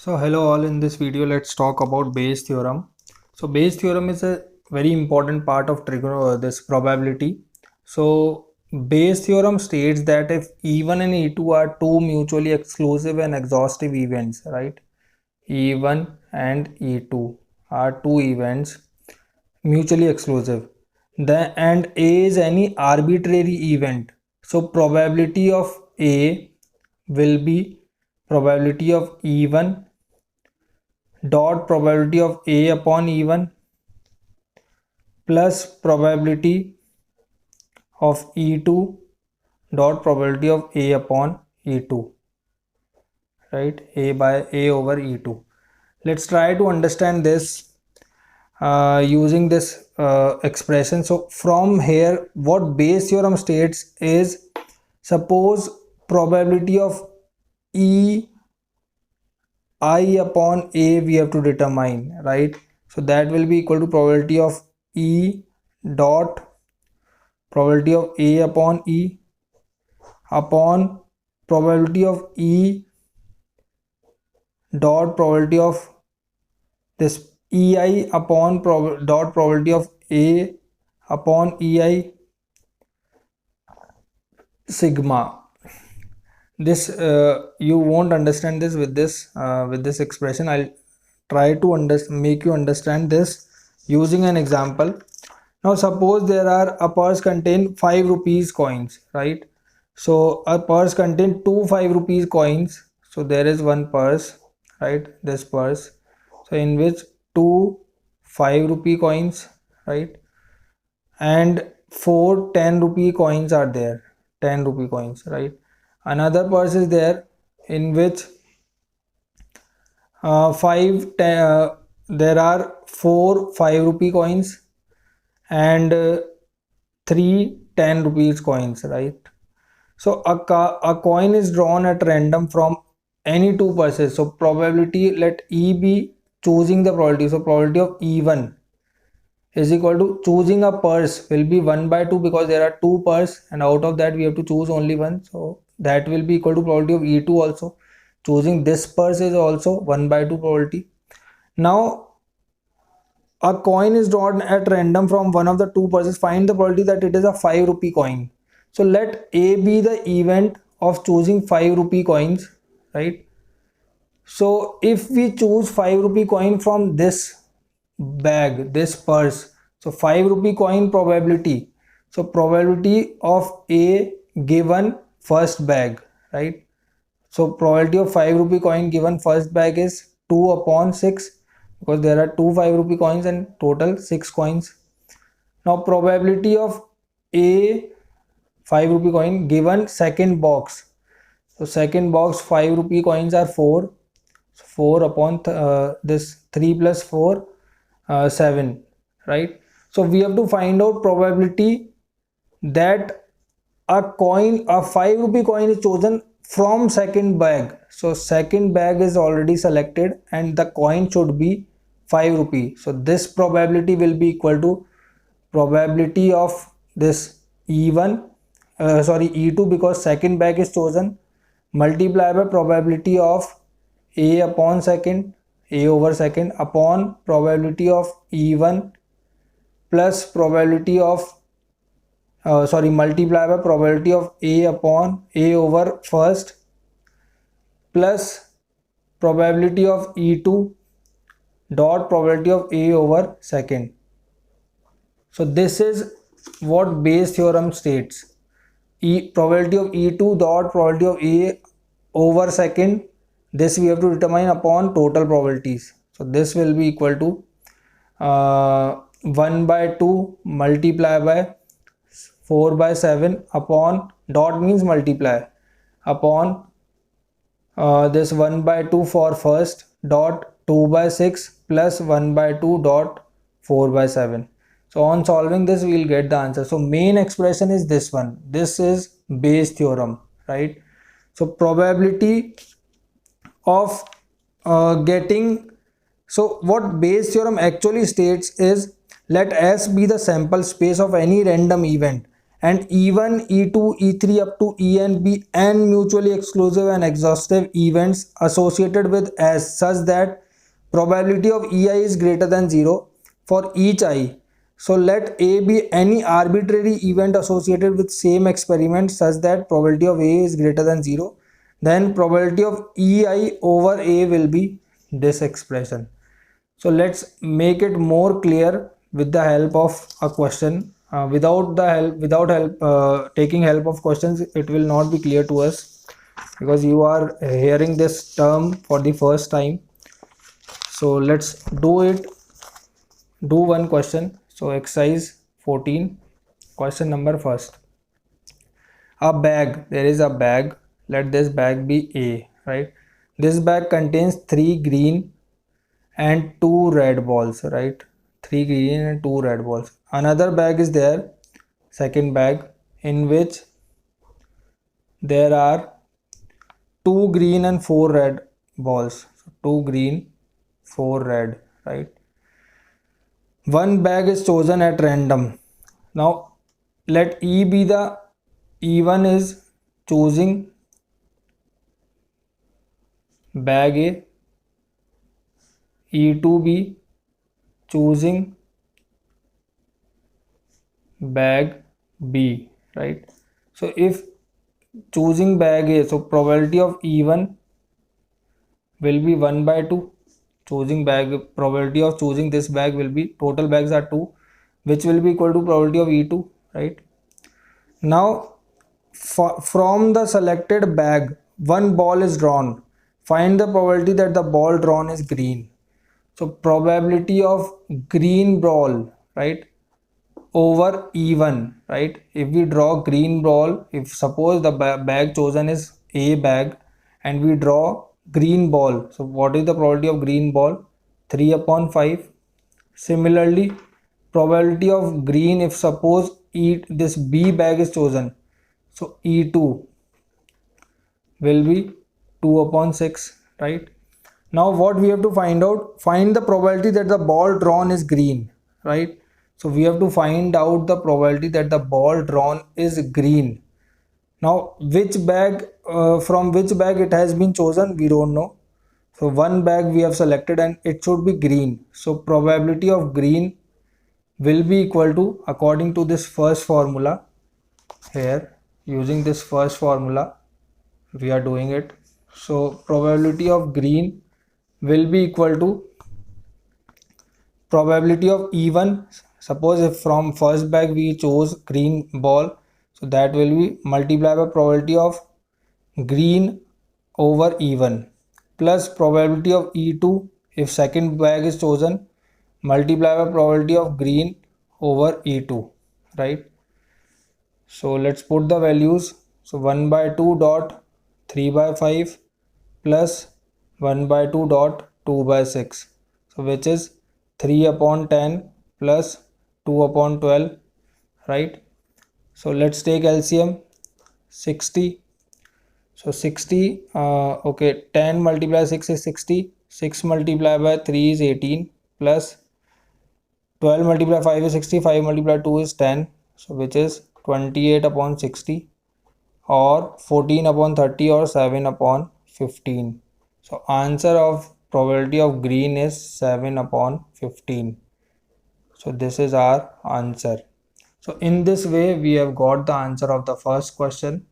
So hello all, in this video let's talk about Bayes theorem. So Bayes theorem is a very important part of this probability. So Bayes theorem states that if E1 and E2 are two mutually exclusive and exhaustive events, right? E1 and E2 are two events mutually exclusive. And A is any arbitrary event. So probability of A will be probability of E1 dot probability of A upon E1 plus probability of E2 dot probability of A upon E2, right? A by A over E2. Let's try to understand this using this expression. So from here, what Bayes theorem states is, suppose probability of E I upon A we have to determine, right? So that will be equal to probability of E dot probability of A upon E upon probability of E dot probability of this EI upon dot probability of A upon EI sigma. This you won't understand this with this expression. I'll try to make you understand this using an example. Now suppose there are a purse contain 5 rupees coins, right? So a purse contain two 5 rupees coins. So there is one purse, right? This purse, so in which two 5 rupee coins, right? And four 10 rupee coins are there, 10 rupee coins, right? Another purse is there in which there are four 5 rupee coins and three 10 rupees coins, right? So a coin is drawn at random from any two purses. So probability, let E be choosing the probability. So probability of E1 is equal to choosing a purse will be 1 by 2 because there are two purse and out of that we have to choose only one. So that will be equal to probability of E2 also. Choosing this purse is also 1 by 2 probability. Now a coin is drawn at random from one of the two purses. Find the probability that it is a 5 rupee coin. So let A be the event of choosing 5 rupee coins, right? So if we choose 5 rupee coin from this bag, this purse, so 5 rupee coin probability, so probability of A given first bag, right? So probability of 5 rupee coin given first bag is 2 upon 6 because there are two 5 rupee coins and total 6 coins. Now probability of A 5 rupee coin given second box, so second box 5 rupee coins are 4, so 4 upon this 3 plus 4 7, right? So we have to find out probability that a 5 rupee coin is chosen from second bag. So second bag is already selected and the coin should be 5 rupee. So this probability will be equal to probability of this E1 E2 because second bag is chosen, multiply by probability of A upon second, A over second, upon probability of E1 plus probability of multiply by probability of A upon A over first plus probability of E2 dot probability of A over second. So this is what Bayes theorem states. Probability of E2 dot probability of A over second, this we have to determine upon total probabilities. So this will be equal to 1 by 2 multiply by 4 by 7 upon dot means multiply upon this 1 by 2 for first dot 2 by 6 plus 1 by 2 dot 4 by 7. So on solving this we will get the answer. So main expression is this one. This is Bayes theorem, right? So probability of getting, so what Bayes theorem actually states is, let S be the sample space of any random event and E1, E2, E3 up to En be n mutually exclusive and exhaustive events associated with S such that probability of Ei is greater than 0 for each I. So let A be any arbitrary event associated with same experiment such that probability of A is greater than 0. Then probability of Ei over A will be this expression. So let's make it more clear with the help of a question. Without taking help of questions, it will not be clear to us because you are hearing this term for the first time. So let's do one question. So exercise 14, question number first. A bag, there is a bag, let this bag be A, right? This bag contains 3 green and 2 red balls, right? 3 green and 2 red balls. Another bag is there, second bag, in which there are 2 green and 4 red balls. So 2 green, 4 red, right? One bag is chosen at random. Now let E be the E1 is choosing bag A, E2 be choosing bag B, right? So if choosing bag A, so probability of E1 will be 1 by 2. Choosing bag, probability of choosing this bag will be, total bags are 2, which will be equal to probability of E2, right? Now from the selected bag, one ball is drawn. Find the probability that the ball drawn is green. So probability of green ball, right, over E1, right? If we draw green ball, if suppose the bag chosen is A bag and we draw green ball, so what is the probability of green ball? 3 upon 5. Similarly, probability of green, if suppose this B bag is chosen, so E2 will be 2 upon 6, right? Now what we have to find out, find the probability that the ball drawn is green, right? So we have to find out the probability that the ball drawn is green. Now which bag, from which bag it has been chosen, we don't know. So one bag we have selected and it should be green. So probability of green will be equal to, according to this first formula here, using this first formula we are doing it. So probability of green will be equal to probability of E1. Suppose if from first bag we chose green ball, so that will be multiplied by probability of green over E1 plus probability of E2 if second bag is chosen, multiplied by probability of green over E2, right? So let's put the values. So 1 by 2 dot 3 by 5 plus 1 by 2 dot 2 by 6, so which is 3 upon 10 plus 2 upon 12, right? So let's take LCM. 60. So 60, okay, 10 multiplied 6 is 60, 6 multiplied by 3 is 18 plus 12 multiplied 5 is 60, 5 multiplied 2 is 10, so which is 28 upon 60 or 14 upon 30 or 7 upon 15. So answer of probability of green is 7 upon 15. So this is our answer. So in this way we have got the answer of the first question.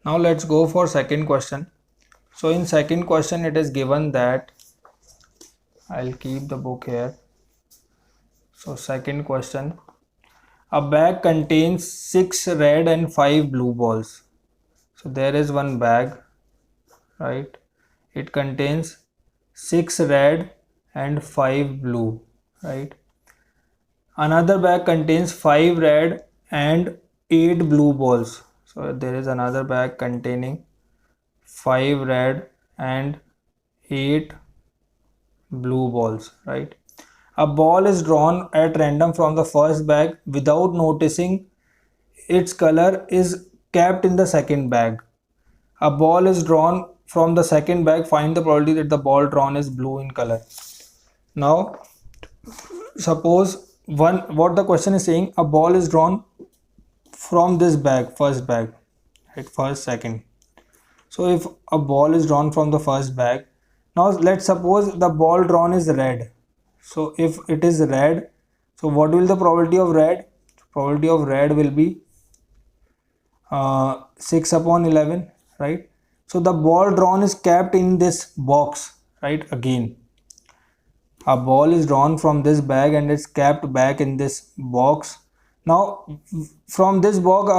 Now let's go for second question. So in second question it is given that, I'll keep the book here. So second question, a bag contains 6 red and 5 blue balls. So there is one bag, right? It contains 6 red and 5 blue, right? Another bag contains 5 red and 8 blue balls. So there is another bag containing 5 red and 8 blue balls, right? A ball is drawn at random from the first bag without noticing its color is kept in the second bag. A ball is drawn from the second bag, find the probability that the ball drawn is blue in color. Now suppose what the question is saying, a ball is drawn from this bag, first bag, right, first, second. So if a ball is drawn from the first bag, now let's suppose the ball drawn is red. So if it is red, so what will the probability of red? Probability of red will be 6 upon 11, right? So the ball drawn is kept in this box, right? Again, a ball is drawn from this bag and it's kept back in this box. Now from this box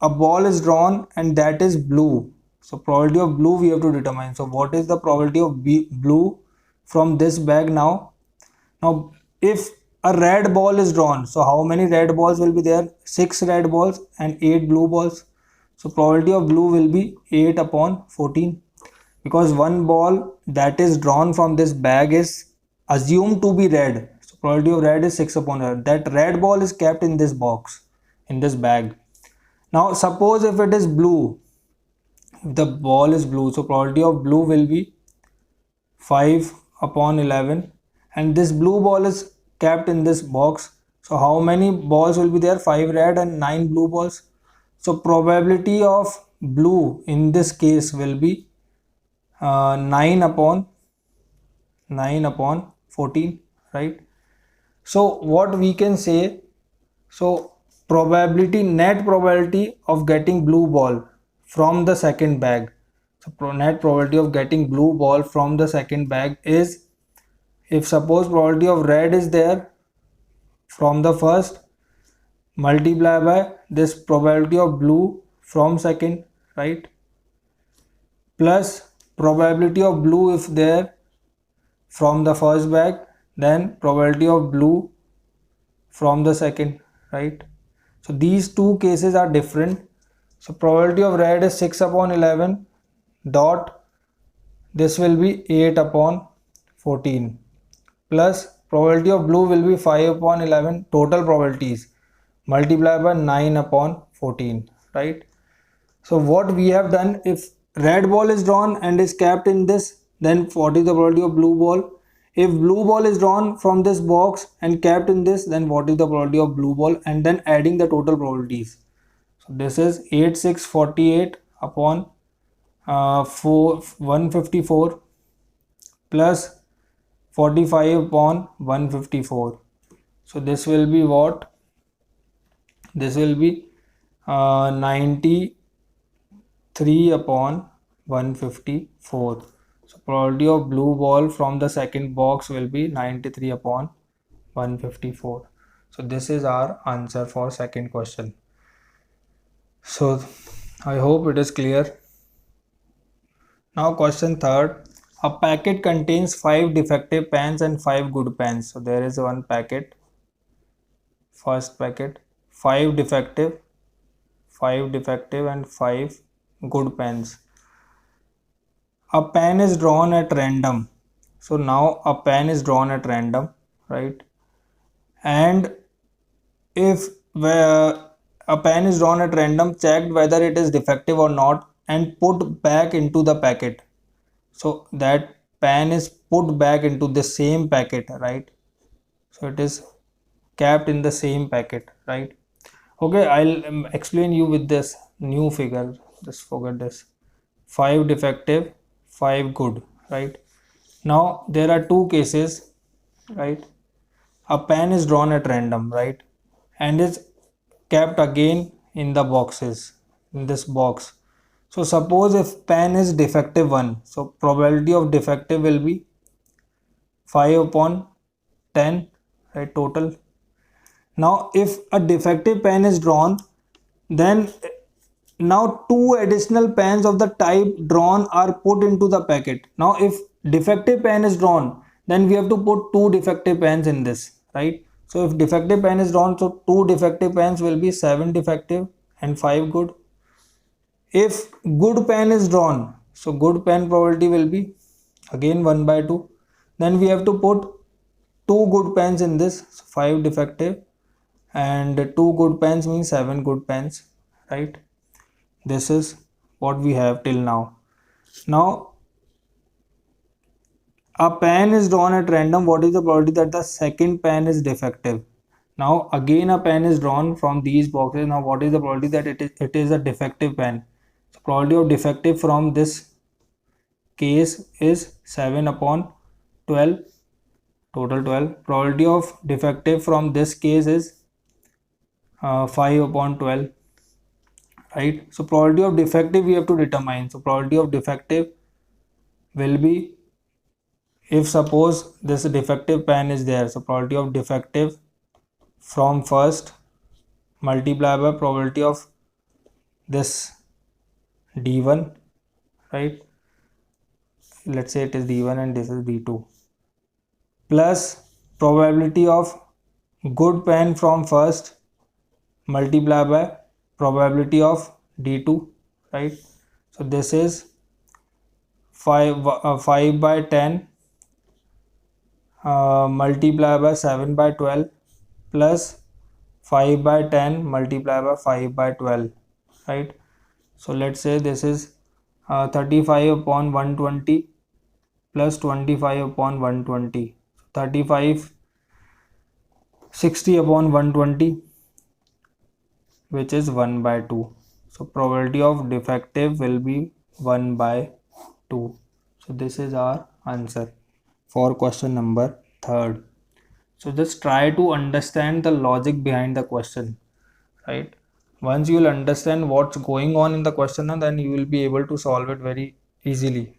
a ball is drawn and that is blue. So probability of blue we have to determine. So what is the probability of blue from this bag now? Now if a red ball is drawn, so how many red balls will be there? 6 red balls and 8 blue balls. So probability of blue will be 8 upon 14, because one ball that is drawn from this bag is assumed to be red. So probability of red is 6 upon red. That red ball is kept in this box, in this bag. Now suppose if it is blue, if the ball is blue, so probability of blue will be 5 upon 11, and this blue ball is kept in this box. So how many balls will be there? 5 red and 9 blue balls. So probability of blue in this case will be 9 upon 14, right? So what we can say, so probability, net probability of getting blue ball from the second bag, so net probability of getting blue ball from the second bag is, if suppose probability of red is there from the first, multiply by this probability of blue from second, right, plus probability of blue if there from the first bag, then probability of blue from the second, right? So these two cases are different. So probability of red is 6 upon 11 dot, this will be 8 upon 14, plus probability of blue will be 5 upon 11, total probabilities, multiply by 9 upon 14, right? So what we have done, if red ball is drawn and is kept in this, then what is the probability of blue ball? If blue ball is drawn from this box and kept in this, then what is the probability of blue ball, and then adding the total probabilities. So this is 8648 upon 154 plus 45 upon 154. So this will be what? This will be 93 upon 154. So probability of blue ball from the second box will be 93 upon 154. So this is our answer for second question. So I hope it is clear. Now question third. A packet contains 5 defective pens and 5 good pens. So there is one packet, first packet, 5 defective and 5 good pens. A pen is drawn at random. So now a pen is drawn at random, right? And if a pen is drawn at random, checked whether it is defective or not and put back into the packet. So that pen is put back into the same packet, right? So it is kept in the same packet, right? Okay, I'll explain you with this new figure. Just forget this. 5 defective, 5 good, right? Now there are two cases, right? A pen is drawn at random, right, and is kept again in the boxes, in this box. So suppose if pen is defective 1, so probability of defective will be 5 upon 10, right, total. Now if a defective pen is drawn, then now 2 additional pens of the type drawn are put into the packet. Now if defective pen is drawn, then we have to put 2 defective pens in this, right? So if defective pen is drawn, so 2 defective pens will be 7 defective and 5 good. If good pen is drawn, so good pen probability will be again 1 by 2. Then we have to put 2 good pens in this, so 5 defective and 2 good pens means 7 good pens, right? This is what we have till now. Now a pen is drawn at random. What is the probability that the second pen is defective? Now again a pen is drawn from these boxes. Now what is the probability that it is a defective pen? So probability of defective from this case is 7 upon 12, total 12. Probability of defective from this case is 5 upon 12, right? So probability of defective we have to determine. So probability of defective will be, if suppose this defective pen is there, so probability of defective from first multiplied by probability of this d1, right? Let's say it is d1 and this is d2, plus probability of good pen from first multiplied by probability of d2, right? So this is 5 by 10 multiplied by 7 by 12 plus 5 by 10 multiplied by 5 by 12, right? So let's say this is 35 upon 120 plus 25 upon 120, 35 60 upon 120, which is 1 by 2. So probability of defective will be 1 by 2. So this is our answer for question number 3rd. So just try to understand the logic behind the question, right? Once you will understand what's going on in the question, then you will be able to solve it very easily.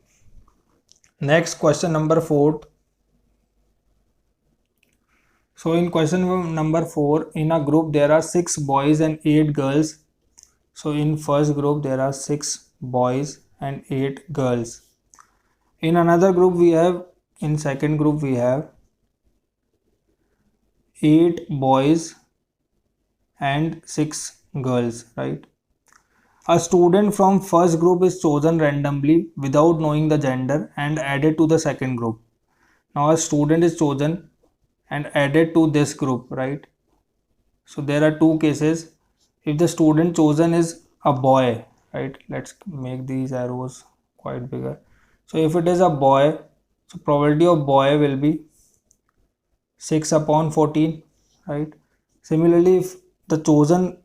Next, question number 4. So in question number 4, in a group there are 6 boys and 8 girls. So in first group there are 6 boys and 8 girls. In another group we have, in second group we have 8 boys and 6 girls, right? A student from first group is chosen randomly without knowing the gender and added to the second group. Now a student is chosen and added to this group, right? So there are two cases. If the student chosen is a boy, right? Let's make these arrows quite bigger. So if it is a boy, so probability of boy will be 6 upon 14, right? Similarly, if the chosen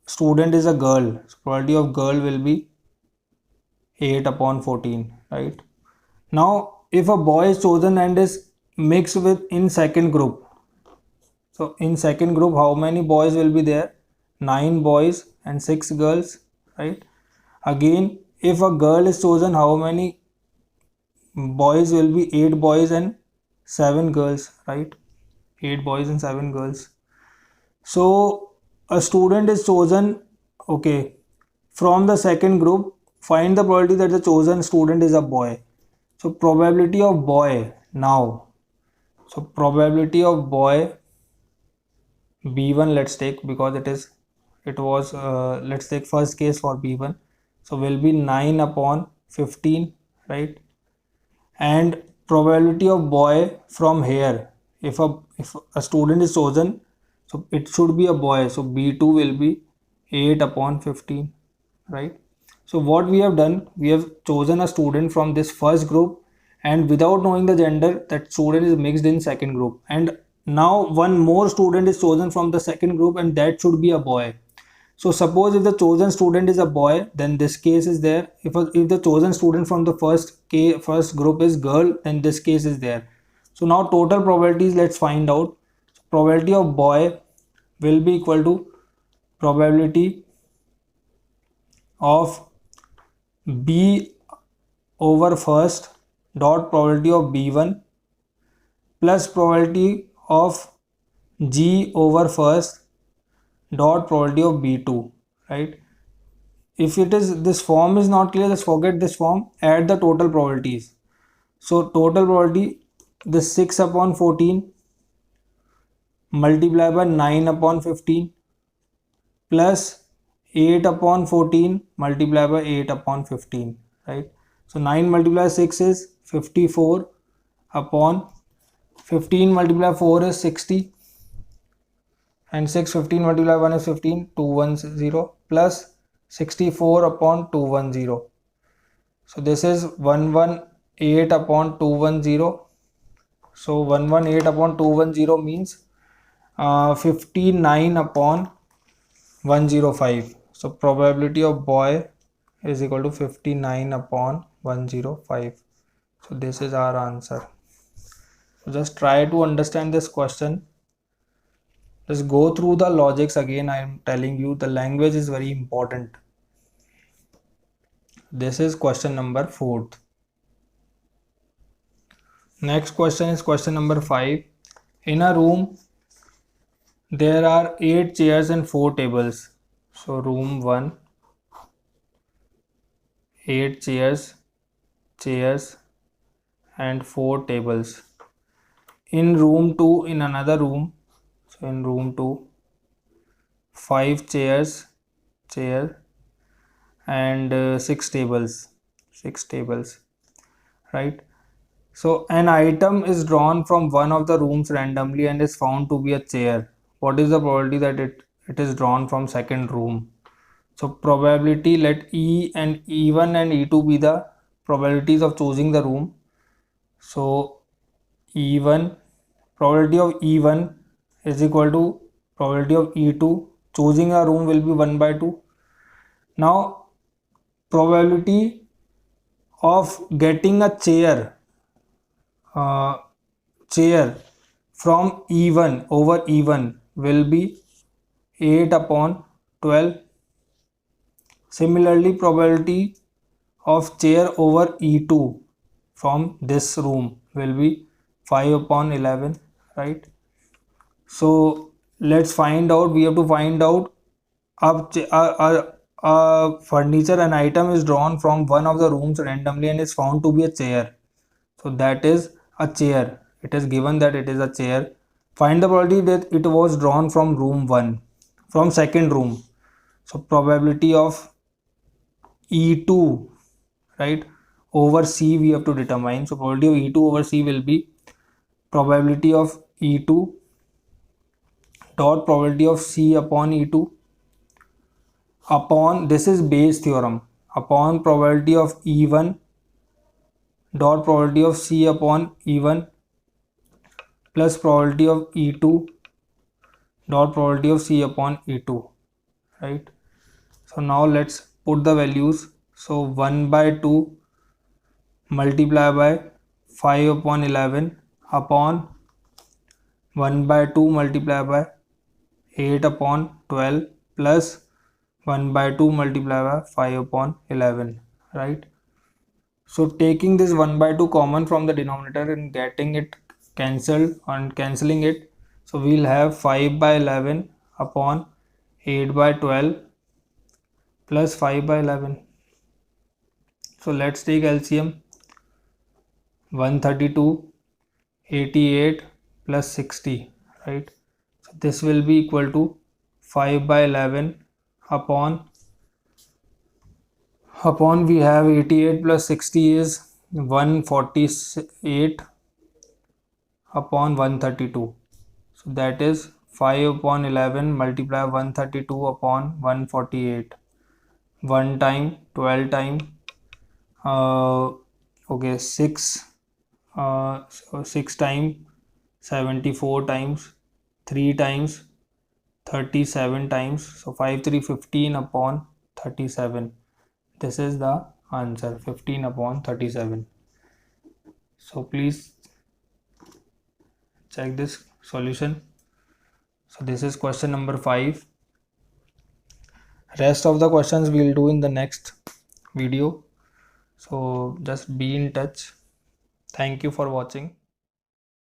student is a girl, so probability of girl will be 8 upon 14, right? Now if a boy is chosen and is mixed with in second group, so in second group how many boys will be there? 9 boys and 6 girls, right? Again, if a girl is chosen, how many boys will be? 8 boys and 7 girls, right? 8 boys and 7 girls. So a student is chosen, okay, from the second group. Find the probability that the chosen student is a boy. So probability of boy now, so probability of boy b1, let's take, because let's take first case for b1, so will be 9 upon 15, right? And probability of boy from here, if a student is chosen, so it should be a boy, so b2 will be 8 upon 15, right? So what we have done, we have chosen a student from this first group, and without knowing the gender, that student is mixed in second group, and now one more student is chosen from the second group, and that should be a boy. So suppose if the chosen student is a boy, then this case is there. If the chosen student from the first group is girl, then this case is there. So now total probabilities, let's find out. So probability of boy will be equal to probability of b over first dot probability of b1 plus probability of g over first dot probability of b2, right? If it is, this form is not clear, just forget this form, add the total probabilities. So total probability, this 6 upon 14 multiplied by 9 upon 15 plus 8 upon 14 multiplied by 8 upon 15, right? So 9 multiplied 6 is 54 upon 15 multiplied 4 is 60, and 15 multiplied 1 is 15, 210 plus 64 upon 210. So this is 118 upon 210. So 118 upon 210 means 59 upon 105. So probability of boy is equal to 59 upon 105. So this is our answer. So just try to understand this question. Just go through the logics again. I am telling you the language is very important. This is question number 4. Next question is question number 5. In a room there are 8 chairs and 4 tables. So room 1, 8 chairs and 4 tables. In room 2, in another room, so in room 2, 5 chairs and 6 tables, right? So an item is drawn from one of the rooms randomly and is found to be a chair. What is the probability that it is drawn from second room? So probability, let E and E1 and E2 be the probabilities of choosing the room. So E1, probability of E1 is equal to probability of E2. Choosing a room will be 1 by 2. Now probability of getting a chair from E1 over E1 will be 8 upon 12. Similarly, probability of chair over E2 from this room will be 5 upon 11, right? So let's find out. We have to find out a furniture, an item is drawn from one of the rooms randomly and is found to be a chair. So that is a chair. It is given that it is a chair. Find the probability that it was drawn from room 1, from second room. So probability of E2, right, over C we have to determine. So probability of E2 over C will be probability of E2 dot probability of C upon E2 upon, this is Bayes theorem, upon probability of E1 dot probability of C upon E1 plus probability of E2 dot probability of C upon E2, right? So now let's put the values. So 1 by 2 multiply by 5 upon 11 upon 1 by 2 multiply by 8 upon 12 plus 1 by 2 multiply by 5 upon 11, right? So taking this 1 by 2 common from the denominator and getting it cancelled and cancelling it, so we'll have 5 by 11 upon 8 by 12 plus 5 by 11. So let's take LCM. 132, 88 plus 60, right? So this will be equal to 5 by 11 upon we have 88 plus 60 is 148 upon 132. So that is 5 upon 11 multiply 132 upon 148. 1 time, 12 time, okay, 6 so 6 times, 74 times, 3 times, 37 times. So 5 3 15 upon 37. This is the answer, 15 upon 37. So please check this solution. So this is question number 5. Rest of the questions we will do in the next video. So just be in touch. Thank you for watching.